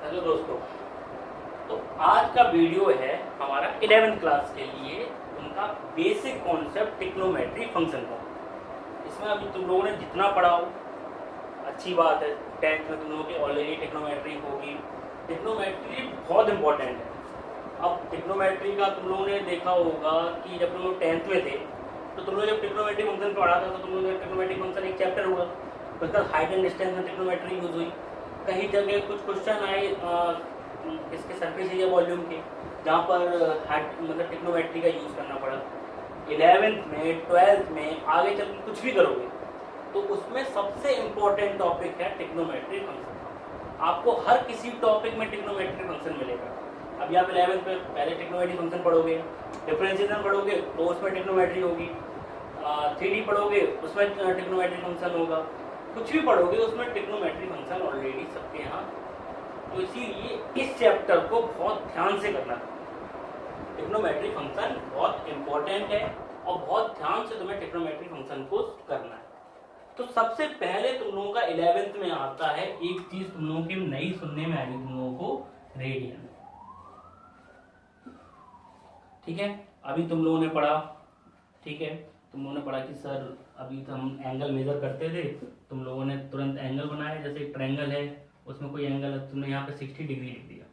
Hello दोस्तों। तो आज का वीडियो है हमारा 11th क्लास के लिए उनका बेसिक कॉन्सेप्ट टिक्नोमेट्री फंक्शन का। इसमें अभी तुम लोगों ने जितना पढ़ा हो अच्छी बात है। 10th में तुम लोगों की ऑलरेडी टिक्नोमेट्री होगी। टिक्नोमेट्री बहुत इंपॉर्टेंट है। अब टिक्नोमेट्री का तुम लोगों ने देखा होगा कि जब तुम लोग 10th में थे तो तुम लोग जब टिक्नोमेट्री फंक्शन पढ़ा था तो तुम लोगों ने टिक्नोमेट्री फंक्शन एक चैप्टर हुआ, उसका हाइट एंड डिस्टेंस में टिक्नोमेट्री यूज हुई। कहीं जगह कुछ क्वेश्चन आए इसके सरफेस एरिया वॉल्यूम के, जहाँ पर मतलब टिक्नोमेट्री का यूज़ करना पड़ा। 11th में 12th में आगे चल के कुछ भी करोगे तो उसमें सबसे इम्पोर्टेंट टॉपिक है टिक्नोमेट्री फंक्शन। आपको हर किसी टॉपिक में टिक्नोमेट्री फंक्शन मिलेगा। अभी आप 11th में पहले टिक्नोमेट्री फंक्शन पढ़ोगे, डिफरेंशिएशन पढ़ोगे तो उसमें टिक्नोमेट्री होगी, 3D पढ़ोगे उसमें टिक्नोमेट्री फंक्शन होगा, कुछ भी पढ़ोगे उसमें टिक्नोमेट्री फंक्शन ऑलरेडी सबके यहाँ। तो इसीलिए इस चैप्टर को बहुत ध्यान से करना है। टिक्नोमेट्री फंक्शन बहुत इंपॉर्टेंट है और बहुत ध्यान से तुम्हें टिक्नोमेट्री फंक्शन को करना है। तो सबसे पहले तुम लोगों का 11th में आता है एक चीज तुम लोगों की नई सुनने में आएगी तुम लोगों को, रेडियन। ठीक है, अभी तुम लोगों ने पढ़ा, ठीक है, तुम लोगों ने पढ़ा कि सर अभी तो हम एंगल मेजर करते थे, तुम लोगों ने तुरंत एंगल बनाया। जैसे एक ट्रायंगल है उसमें कोई एंगल है, तुमने यहाँ पे 60 डिग्री लिख दिया।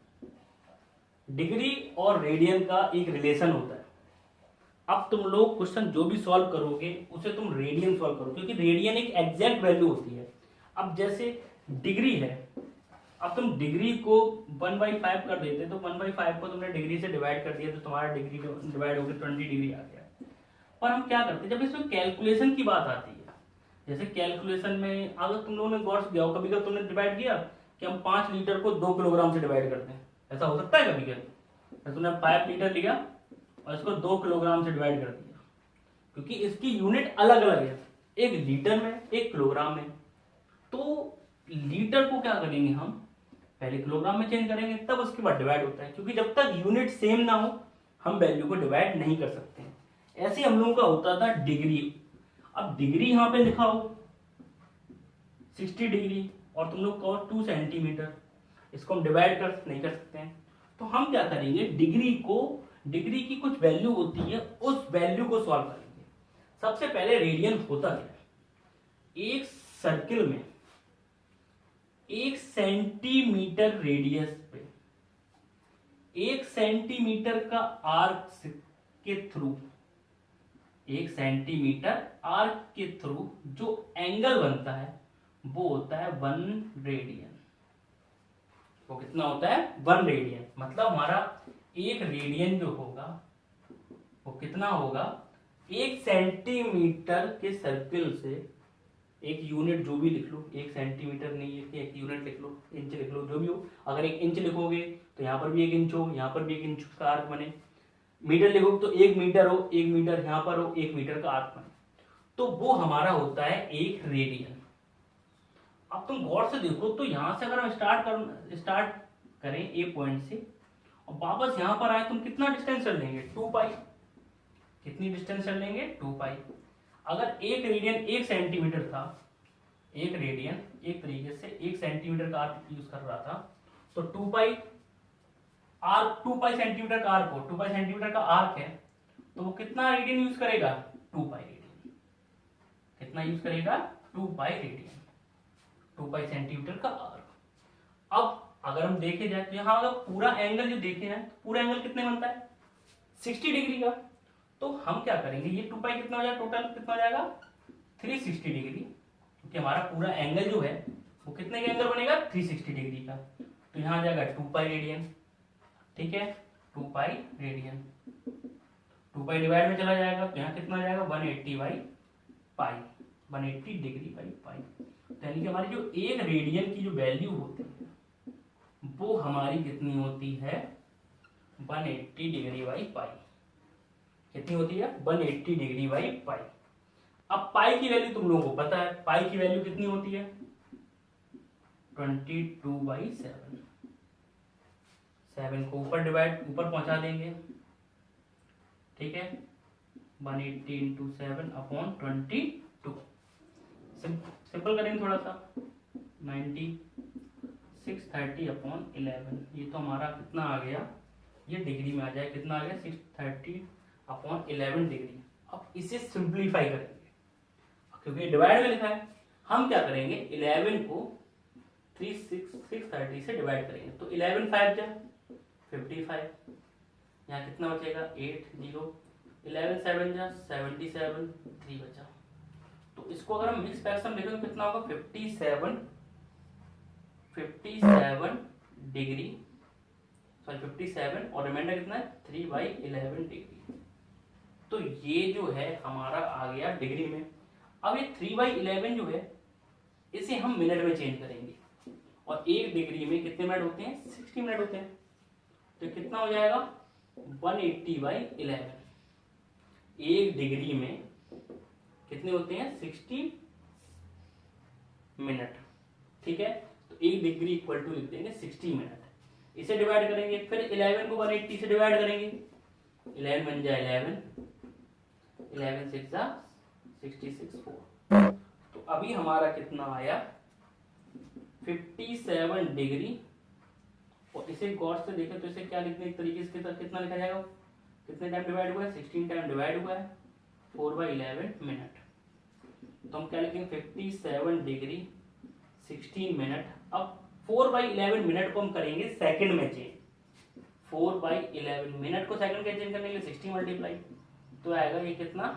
डिग्री और रेडियन का एक रिलेशन होता है। अब तुम लोग क्वेश्चन जो भी सॉल्व करोगे उसे तुम रेडियन सॉल्व करो, क्योंकि रेडियन एक एग्जैक्ट वैल्यू होती है। अब जैसे डिग्री है, अब तुम डिग्री को 1/5 कर देते तो 1/5 को तुमने डिग्री से डिवाइड कर दिया तो तुम्हारा डिग्री डिवाइड होकर 20 डिग्री आ गया। और हम क्या करते हैं जब इसमें कैलकुलेशन की बात आती है, जैसे कैलकुलेशन में अगर तुम लोगों ने गौर से किया हो, कभी कभी तुमने डिवाइड किया कि हम 5 लीटर को 2 किलोग्राम से डिवाइड करते हैं, ऐसा हो सकता है कभी कभी। तुमने 5 लीटर लिया और इसको 2 किलोग्राम से डिवाइड कर दिया, क्योंकि इसकी यूनिट अलग अलग है, एक लीटर में एक किलोग्राम में। तो लीटर को क्या करेंगे हम पहले किलोग्राम में चेंज करेंगे, तब उसके बाद डिवाइड होता है, क्योंकि जब तक यूनिट सेम ना हो हम वैल्यू को डिवाइड नहीं कर सकते हैं। ऐसे हम लोगों का होता था डिग्री। अब डिग्री यहां पे लिखा हो 60 डिग्री और तुम लोग कहो 2 सेंटीमीटर, इसको हम डिवाइड कर नहीं कर सकते हैं। तो हम क्या करेंगे, डिग्री की कुछ वैल्यू होती है, उस वैल्यू को सॉल्व करेंगे। सबसे पहले रेडियन होता क्या है, एक सर्किल में 1 सेंटीमीटर रेडियस पे 1 सेंटीमीटर का आर्क के थ्रू 1 सेंटीमीटर आर्क के थ्रू जो एंगल बनता है वो होता है 1 रेडियन। वो कितना होता है 1 रेडियन। मतलब हमारा एक रेडियन जो होगा वो कितना होगा, 1 सेंटीमीटर के सर्किल से, एक यूनिट जो भी लिख लो, 1 सेंटीमीटर नहीं है, एक यूनिट लिख लो, इंच लिख लो, जो भी हो। अगर 1 इंच लिखोगे तो यहाँ पर भी 1 इंच हो, यहाँ पर भी 1 इंच का आर्क बने। मीटर लिखोगे तो 1 मीटर हो, 1 मीटर यहाँ पर हो, 1 मीटर का आर्क बने, तो वो हमारा होता है 1 रेडियन। अब तुम गौर से देखो तो यहां से अगर हम स्टार्ट करें ए पॉइंट से और वापस यहां पर आए, तुम कितना डिस्टेंस चल लेंगे 2 पाई। कितनी डिस्टेंस चल लेंगे 2 पाई। अगर 1 रेडियन 1 सेंटीमीटर था, 1 रेडियन एक तरीके से 1 सेंटीमीटर का आर्क यूज कर रहा था, तो 2 पाई आर्क, 2 पाई सेंटीमीटर का आर्क हो, 2 पाई सेंटीमीटर का आर्क है, तो वो कितना रेडियन यूज करेगा 2 पाई रेडियन। कितना यूज करेगा 2 पाई रेडियन, 2 पाई सेंटीमीटर का आर्क। अब अगर हम देखे जाए तो यहां अगर पूरा एंगल जो देखे हैं तो पूरा एंगल कितने बनता है 60 डिग्री का। तो हम क्या करेंगे, ये 2 पाई कितना हो जाएगा, टोटल कितना हो जाएगा 360 डिग्री, क्योंकि हमारा पूरा एंगल जो है वो कितने का एंगल बनेगा 360 डिग्री का। तो यहां आ जाएगा 2 पाई रेडियन। ठीक है, 2 पाई रेडियन, 2 पाई डिवाइड में चला जाएगा तो यहाँ कितना हो जाएगा 180 by pi, 180 degree by pi. यानी कि हमारी जो 1 रेडियन की जो वैल्यू होती है वो हमारी कितनी होती है 180 डिग्री बाई पाई। कितनी होती है 180 डिग्री बाई पाई। अब पाई की वैल्यू तुम लोगों को पता है, पाई की वैल्यू कितनी होती है 22/7। 7 को ऊपर पहुंचा देंगे, ठीक है, 180 इंटू 7/22। सिंपल करेंगे थोड़ा सा, 96 630/11, ये तो हमारा कितना आ गया, ये डिग्री में आ जाए, कितना आ गया 630/11 डिग्री। अब इसे सिंप्लीफाई करेंगे क्योंकि डिवाइड में लिखा है, हम क्या करेंगे 11 को 630 से डिवाइड करेंगे, तो 11 5 जा 55, यहाँ कितना बचेगा 80, 11 7 जा 77, 3 बचा। तो इसको अगर हम मिक्स फ्रैक्शन में लिखें तो कितना होगा 57 डिग्री, सॉरी 57 और रिमाइंडर कितना है 3/11 डिग्री। तो ये जो है हमारा आ गया डिग्री में। अब ये 3/11 जो है इसे हम मिनट में चेंज करेंगे, और एक डिग्री में कितने मिनट होते हैं 60 मिनट होते हैं, तो कितना हो जाएगा 180/11। एक डिग्री में कितने होते हैं 60 मिनट, ठीक है। तो एक डिग्री इक्वल टू लिख देंगे 60 मिनट, इसे डिवाइड करेंगे, फिर 11 को 180 से डिवाइड करेंगे, 11 बन जाए 11 6 जा 66 4। तो अभी हमारा कितना आया 57 डिग्री, और इसे गौर से देखें तो इसे क्या लिखने एक तरीके से कितना लिखा जाएगा, कितने टाइम डिवाइड हुआ है 16 टाइम डिवाइड हुआ है 4/11 मिनट। तो हम क्या लिखेंगे 57 डिग्री 16 मिनट। अब 4/11 मिनट को हम करेंगे सेकंड में चेंज, 4/11 मिनट को सेकंड में चेंज करने के लिए 60 मल्टीप्लाई, तो आएगा ये कितना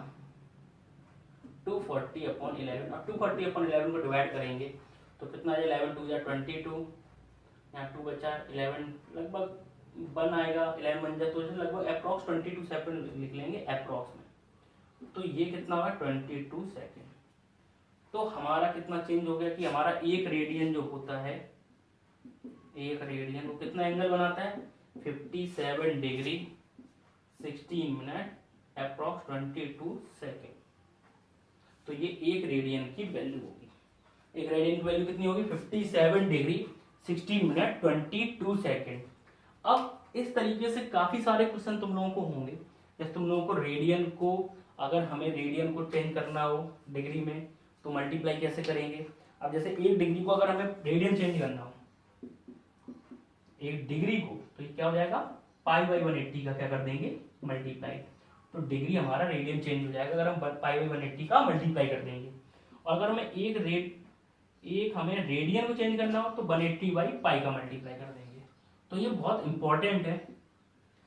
240/11, और 240/11 को डिवाइड करेंगे तो कितना आ जाए 11 2 जा 22, यहाँ 2 बचा 11, लगभग 1 आएगा, 11 बन जाए तो लगभग अप्रॉक्स 22 सेकंड लिख लेंगे अप्रॉक्स में, तो ये कितना होगा 22 सेकंड। तो हमारा कितना चेंज हो गया कि हमारा एक रेडियन जो होता है, एक रेडियन वो कितना एंगल बनाता है 57 डिग्री 16 मिनट अप्रॉक्स 22 सेकंड। तो ये एक रेडियन की वैल्यू होगी, एक रेडियन की वैल्यू कितनी होगी 57 डिग्री 16 मिनट 22 सेकंड। अब इस तरीके से काफी सारे क्वेश्चन तुम लोगों को होंगे, जैसे तुम लोगों को रेडियन को, अगर हमें रेडियन को चेंज करना हो डिग्री में तो मल्टीप्लाई कैसे करेंगे। अब जैसे एक डिग्री को अगर हमें रेडियन चेंज करना हो एक डिग्री को, तो ये क्या हो जाएगा π/180 का क्या कर देंगे मल्टीप्लाई, तो डिग्री हमारा रेडियन चेंज हो जाएगा अगर हम π/180 का मल्टीप्लाई कर देंगे। और अगर हमें हमें रेडियन को चेंज करना हो तो 180/π का मल्टीप्लाई कर देंगे। तो ये बहुत इंपॉर्टेंट है,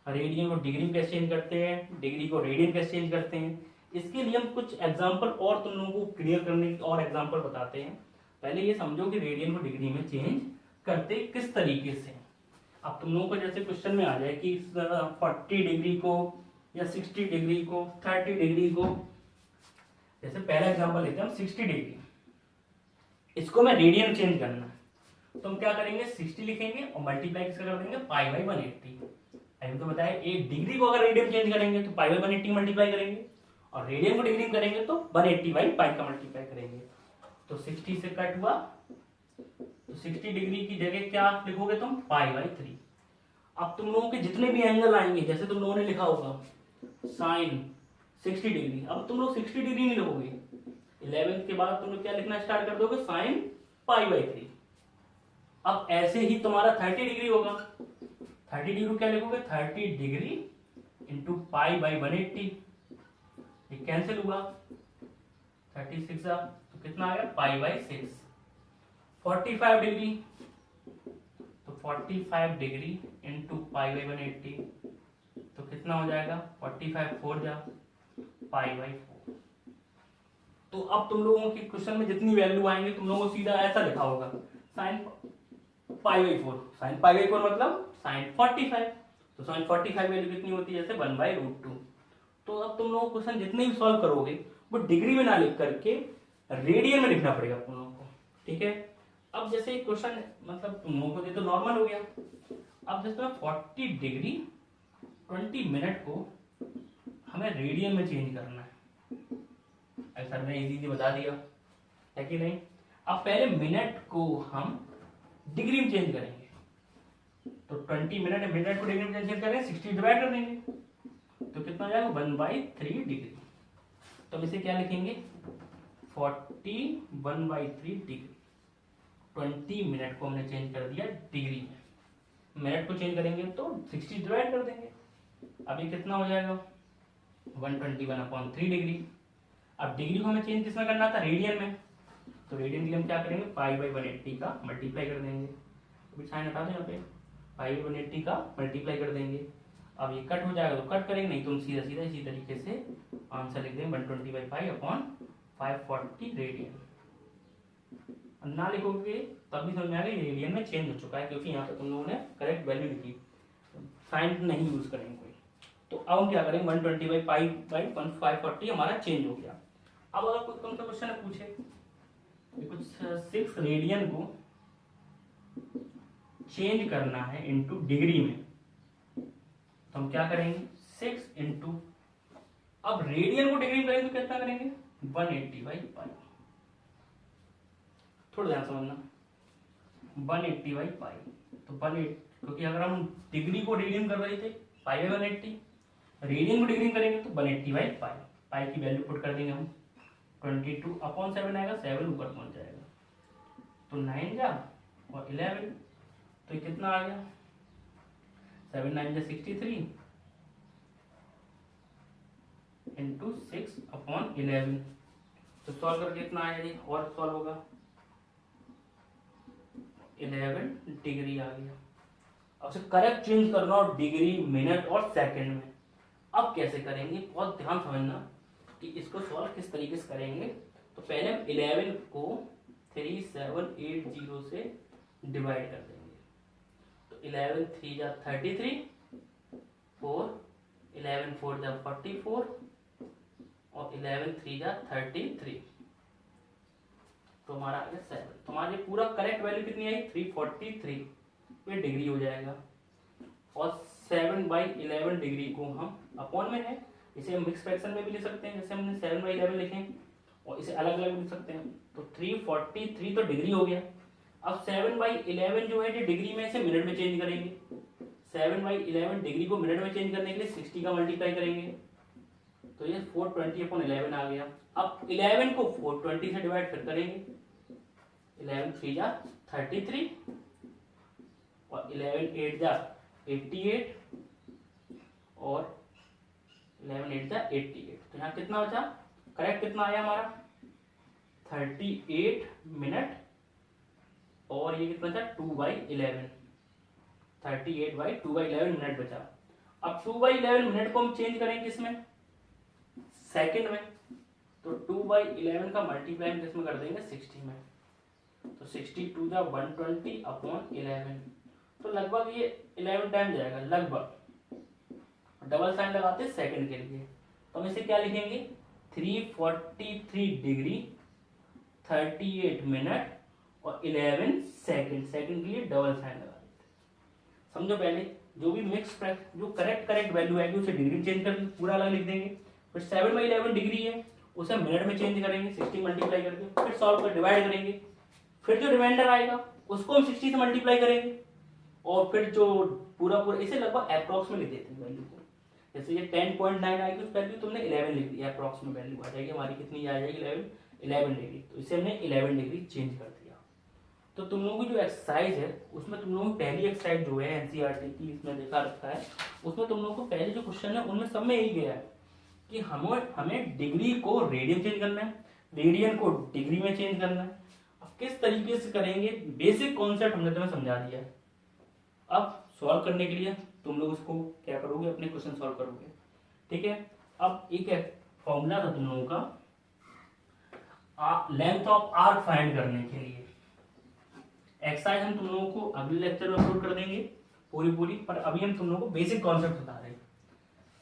रेडियन को डिग्री में कैसे चेंज करते हैं, डिग्री को रेडियन कैसे चेंज करते हैं। इसके लिए हम कुछ एग्जांपल और तुम लोगों को क्लियर करने की और एग्जांपल बताते हैं। पहले ये समझो कि रेडियन को डिग्री में चेंज करते किस तरीके से। अब तुम लोगों को जैसे क्वेश्चन में आ जाए कि 40 डिग्री को या 60 डिग्री को 30 डिग्री को, जैसे पहला एग्जांपल लेते हैं हम 60 डिग्री, इसको मैं रेडियन चेंज करना है तो हम क्या करेंगे 60 लिखेंगे और मल्टीप्लाई किसका कर देंगे π/180। अभी तो बताया एक डिग्री को अगर रेडियन चेंज करेंगे तो π/180 मल्टीप्लाई करेंगे, और रेडियन को डिग्री में करेंगे तो 180/π का मल्टीप्लाई करेंगे। तो 60 से कट हुआ, तो 60 डिग्री की जगह क्या लिखोगे तुम π/3। अब तुम लोगों के जितने भी एंगल आएंगे, जैसे तुम लोगों ने लिखा होगा साइन 60 डिग्री, अब तुम लोग 60 डिग्री नहीं लिखोगे, 11 के बाद तुम लोग क्या लिखना स्टार्ट कर दोगे साइन π/3। अब ऐसे ही तुम्हारा 30 डिग्री होगा, 30 डिग्री को क्या लिखोगे 30 डिग्री इंटू π/180, ये कैंसिल हुआ 36 तो कितना आ गया π/6। 45 डिग्री तो 45 डिग्री इंटू π/180 तो कितना हो जाएगा 45 4 जा π/4। तो अब तुम लोगों के क्वेश्चन में जितनी वैल्यू आएंगे तुम लोगों को सीधा ऐसा लिखा होगा साइन π/4, साइन π/4 मतलब साइन 45, तो साइन 45 वैल्यू कितनी होती है जैसे 1/√2। तो अब तुम लोग क्वेश्चन जितने भी सॉल्व करोगे वो डिग्री में ना लिख करके रेडियन में लिखना पड़ेगा तुम लोगों को, ठीक है। अब जैसे क्वेश्चन मतलब तुम लोगों को ये तो नॉर्मल हो गया, अब जैसे 40 डिग्री 20 मिनट को हमें रेडियन में चेंज करना है, सर ने इजी बता दिया है कि नहीं। अब पहले मिनट को हम डिग्री में चेंज करेंगे, तो 20 मिनट मिनट को डिग्री में चेंज करेंगे 60 डिवाइड कर देंगे तो कितना हो जाएगा 1/3 डिग्री। तो हम इसे क्या लिखेंगे 40 1/3 डिग्री। 20 मिनट को हमने चेंज कर दिया डिग्री में, मिनट को चेंज करेंगे तो 60 डिवाइड कर देंगे। अब ये कितना हो जाएगा 121/3 डिग्री। अब डिग्री को हमें चेंज किसमें करना था, रेडियन में, तो रेडियन के लिए हम क्या करेंगे π/180 का मल्टीप्लाई कर देंगे। अभी साइन हटा दो यहाँ पे, π/180 का मल्टीप्लाई कर देंगे। अब ये कट हो जाएगा तो कट करेंगे, नहीं तो हम सीधा सीधा इसी तरीके से आंसर लिख देंगे 120/5/540 रेडियन। ना लिखोगे तब भी समझ में आएगा रेडियन में चेंज हो चुका है, क्योंकि यहाँ पे तुम लोगों ने करेक्ट वैल्यू लिखी, साइन नहीं यूज करेंगे कोई। तो अब हम क्या करेंगे 120/5/540 हमारा चेंज हो गया। अब अगर कोई तुमसे क्वेश्चन पूछे कुछ 6 रेडियन को चेंज करना है इनटू डिग्री में, तो हम क्या करेंगे 6 इंटू, अब रेडियन को डिग्री में करेंगे तो कितना करेंगे 180/π। थोड़ा ध्यान समझना 180/π, तो 180, क्योंकि अगर हम डिग्री को रेडियन कर रहे थे π/180, रेडियन को डिग्री में करेंगे तो 180/π। पाई की वैल्यू पुट कर देंगे हम 22/7 आएगा, 7 ऊपर पहुंच जाएगा, तो 9 जा और 11, तो ये कितना आ गया 7 9 जा 63 इंटू 6/11। तो सॉल्व करके कितना आया जी, और सॉल्व होगा 11 डिग्री आ गया। अब से करेक्ट चेंज करना और डिग्री मिनट और सेकंड में। अब कैसे करेंगे, बहुत ध्यान समझना कि इसको सॉल्व किस तरीके से करेंगे। तो पहले हम 11 को 3780 से डिवाइड कर देंगे, तो 11 3 जा 33, 4 11 4 जा 44 और 11 3 जा 33, तो हमारा आ गया 7। तो हमारी पूरा करेक्ट वैल्यू कितनी आई 343, ये डिग्री हो जाएगा। और 7/11 डिग्री को हम अपॉन में है, इसे हम मिक्स फ्रैक्शन में भी लिख सकते हैं, जैसे हमने 7/11 लिखे, और इसे अलग अलग लिख सकते हैं। तो 343 तो डिग्री हो गया। अब 7/11 जो है डिग्री में, इसे मिनट में चेंज करेंगे। 7/11 डिग्री को मिनट में चेंज करने के लिए 60 का मल्टीप्लाई करेंगे, तो ये 420/11 आ गया। अब 11 को 420 से डिवाइड फिर करेंगे, 11 3 जा 33 और 11 8 जा 88 और 11 8 जा 88, तो यहाँ कितना बचा, करेक्ट कितना आया हमारा 38 मिनट, और ये कितना बचा 2/11, 38/2/11 मिनट बचा। अब 2/11 मिनट को हम चेंज करेंगे इसमें सेकंड में, तो 2/11 का मल्टीप्लाई हम किसमें कर देंगे 60 में, तो 62 जा 120/11, तो लगभग ये 11 टाइम जाएगा लगभग। डबल साइन लगाते हैं सेकंड के लिए, तो हम इसे क्या लिखेंगे 343 डिग्री 38 मिनट और 11 सेकंड, सेकंड के लिए डबल साइन लगा देते। समझो पहले जो भी मिक्स जो करेक्ट वैल्यू आएगी उसे डिग्री में चेंज कर पूरा अलग लिख देंगे। फिर 7/11 डिग्री है उसे मिनट में चेंज करेंगे 60 मल्टीप्लाई करके, फिर सॉल्व कर डिवाइड करेंगे, फिर जो रिमाइंडर आएगा उसको हम 60 से मल्टीप्लाई करेंगे, और फिर जो पूरा इसे लगभग अप्रॉक्स में लिख देते हैं वैल्यू को। जैसे ये 10.9 आएगी उस वैल्यू तुमने 11 लिख दिया, अप्रॉक्स में वैल्यू आ जाएगी हमारी, कितनी आ जाएगी 11 डिग्री, तो इसे हमने 11 डिग्री चेंज कर दिया। तो तुम लोगों की जो एक्सरसाइज है उसमें तुम लोगों की पहली एक्सरसाइज जो है एनसीईआरटी की इसमें देखा रखा है, उसमें तुम लोगों को पहले जो क्वेश्चन है उनमें सब में यही गया है कि हमें डिग्री को रेडियन चेंज करना है, रेडियन को डिग्री में चेंज करना है। अब किस तरीके से करेंगे बेसिक कॉन्सेप्ट हमने तुम्हें समझा दिया है। अब सॉल्व करने के लिए तुम लोग उसको क्या करोगे, अपने क्वेश्चन सॉल्व करोगे, ठीक है। अब एक फॉर्मूला था तुम लोगों का लेंथ ऑफ आर्क फाइंड करने के लिए। एक्सरसाइज हम तुम लोगों को अगले लेक्चर में अपलोड कर देंगे पूरी, पर अभी हम तुम लोगों को बेसिक कॉन्सेप्ट बता रहे हैं।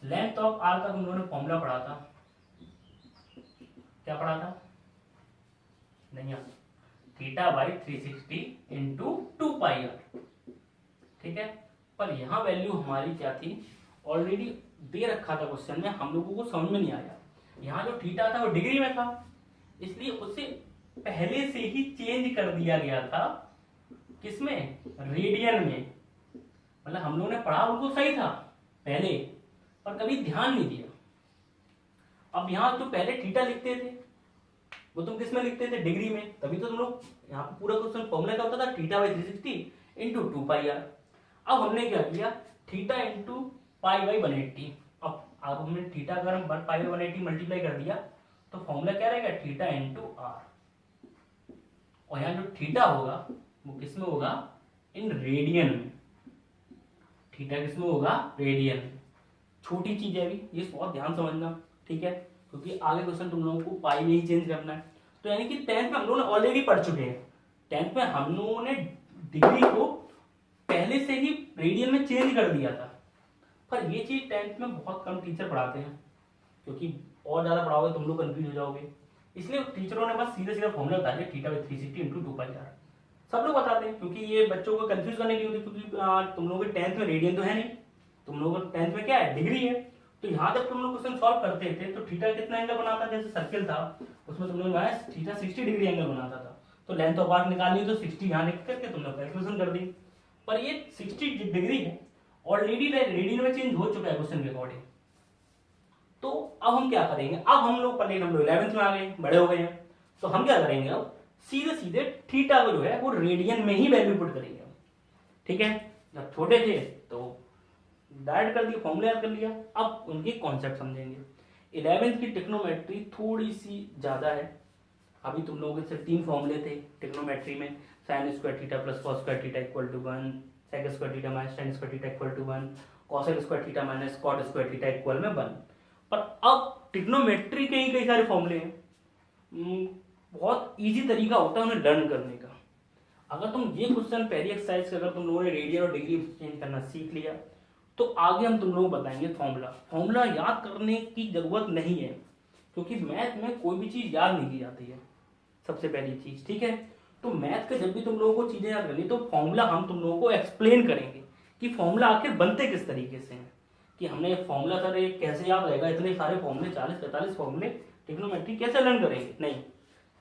लेंथ ऑफ आर्क का तुम लोगों ने फॉर्मूला पढ़ा था, क्या पढ़ा था, नहीं यार, θ/360 इंटू 2πr, ठीक है। पर यहाँ वैल्यू हमारी क्या थी, ऑलरेडी दे रखा था क्वेश्चन में, हम लोगों को समझ में नहीं आया। यहाँ जो थीटा था वो डिग्री में था, इसलिए उसे पहले से ही चेंज कर दिया गया था, किसमें, रेडियन में। मतलब हम लोगों ने पढ़ा उनको सही था पहले, पर कभी ध्यान नहीं दिया। अब यहाँ जो पहले थीटा लिखते थे वो तुम किसमें लिखते थे, डिग्री में, तभी तो तुम लोग यहाँ पे पूरा क्वेश्चन फॉर्मूला क्या होता था, theta by 360 into 2 pi r. अब हमने क्या किया, थीटा इंटू पाई बाई 180। अब हमने थीटा अगर हम पाई बाई 180 मल्टीप्लाई कर दिया तो फॉर्मूला क्या रहेगा, थीटा इंटू आर। और यहाँ जो थीटा होगा वो किसमें होगा, इन रेडियन में। थीटा किसमें होगा, रेडियन में। छोटी चीज है अभी, ये बहुत ध्यान समझना, ठीक है, क्योंकि आगे क्वेश्चन तुम लोगों को पाई में ही चेंज करना है। तो यानी कि 10th में हम लोगों ने ऑलरेडी पढ़ चुके हैं, 10th में हम लोगों ने डिग्री को पहले से ही रेडियन में चेंज कर दिया था। पर ये चीज 10th में बहुत कम टीचर पढ़ाते हैं, क्योंकि और ज्यादा पढ़ाओगे तुम लोग कंफ्यूज हो जाओगे, इसलिए टीचरों ने बस सीधे सीधा फॉर्मूला बता दिया, theta by 360 into 2 pi r. सब लोग बताते हैं, क्योंकि ये बच्चों को कंफ्यूज करने के लिए होती है, क्योंकि तुम लोगों के 10th में रेडियन तो है नहीं, तुम लोगों को 10th में क्या है, डिग्री है। तो यहाँ जब तुम लोग क्वेश्चन सॉल्व करते थे तो थीटा कितना एंगल बनाता, जैसे सर्किल था उसमें तुम लोग थीटा 60 डिग्री एंगल बनाता था, तो लेंथ ऑफ आर्क निकालनी तो 60 यहाँ लिख करके तुम लोग कैलकुलेशन कर दी। पर ये 60 डिग्री है, ऑलरेडी रेडियन में चेंज हो चुका है क्वेश्चन के अकॉर्डिंग। तो अब हम क्या करेंगे, अब हम लोग 11th में आ गए, बड़े हो गए हैं, तो हम क्या करेंगे, अब सीधे सीधे थीटा को जो है वो रेडियन में ही वैल्यू पुट करेंगे, ठीक है। जब छोटे थे तो डायरेक्ट कर दिया, फॉर्मूला याद कर लिया। अब उनके कॉन्सेप्ट समझेंगे। 11th की टिक्नोमेट्री थोड़ी सी ज्यादा है। अभी तुम लोगों के सिर्फ 3 फॉर्मूले थे टिक्नोमेट्री में, sine square theta plus cos square theta equal to 1, sec square theta minus tan square theta equal to 1, cosec square theta minus cot square theta equal में 1। पर अब टिक्नोमेट्री के ही कई सारे फॉर्मूले हैं। बहुत इजी तरीका होता है उन्हें लर्न करने का। अगर तुम ये क्वेश्चन पहली एक्सरसाइज अगर तुम लोगों ने रेडियन और डिग्री चेंज करना सीख लिया तो आगे हम तुम लोगों को बताएंगे फॉर्मूला याद करने की जरूरत नहीं है, क्योंकि मैथ में कोई भी चीज याद नहीं की जाती है, सबसे पहली चीज, ठीक है। तो मैथ के जब भी तुम लोगों को चीजें याद करनी तो फॉर्मूला हम तुम लोगों को एक्सप्लेन करेंगे कि फॉर्मूला आखिर बनते किस तरीके से हैं, कि हमने फॉर्मूला सर ये कैसे याद रहेगा, इतने सारे फॉर्मूले 40-45 फॉर्मूले टिक्नोमेट्री कैसे लर्न करेंगे, नहीं,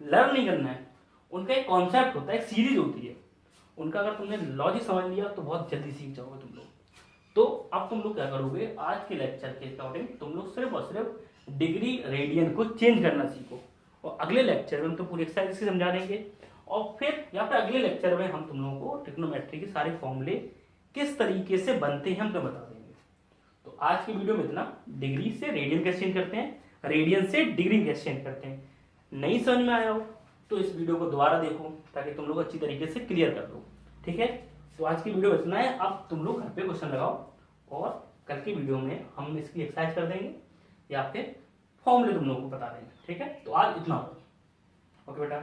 लर्न नहीं करना है। उनका एक कॉन्सेप्ट होता है, एक सीरीज होती है, उनका अगर तुमने लॉजिक समझ लिया तो बहुत जल्दी सीख जाओगे तुम लोग। तो अब तुम लोग क्या करोगे, आज के लेक्चर के अकॉर्डिंग तुम लोग सिर्फ और सिर्फ डिग्री रेडियन को चेंज करना सीखो, और अगले लेक्चर में हम तो पूरी एक्सरसाइज समझा देंगे, और फिर या फिर अगले लेक्चर में हम तुम लोगों को टिक्नोमेट्री के सारे फॉर्मूले किस तरीके से बनते हैं हम तो बता देंगे। तो आज की वीडियो में इतना, डिग्री से रेडियन कैसे चेंज करते हैं, रेडियन से डिग्री कैसे चेंज करते हैं। नहीं समझ में आया हो तो इस वीडियो को दोबारा देखो ताकि तुम लोग अच्छी तरीके से क्लियर कर लो, ठीक है। तो आज की वीडियो इतना है, अब तुम लोग घर पे क्वेश्चन लगाओ और कल की वीडियो में हम इसकी एक्सरसाइज कर देंगे या फिर फॉर्मूले तुम लोगों को बता देंगे, ठीक है। तो आज इतना हो, ओके बेटा।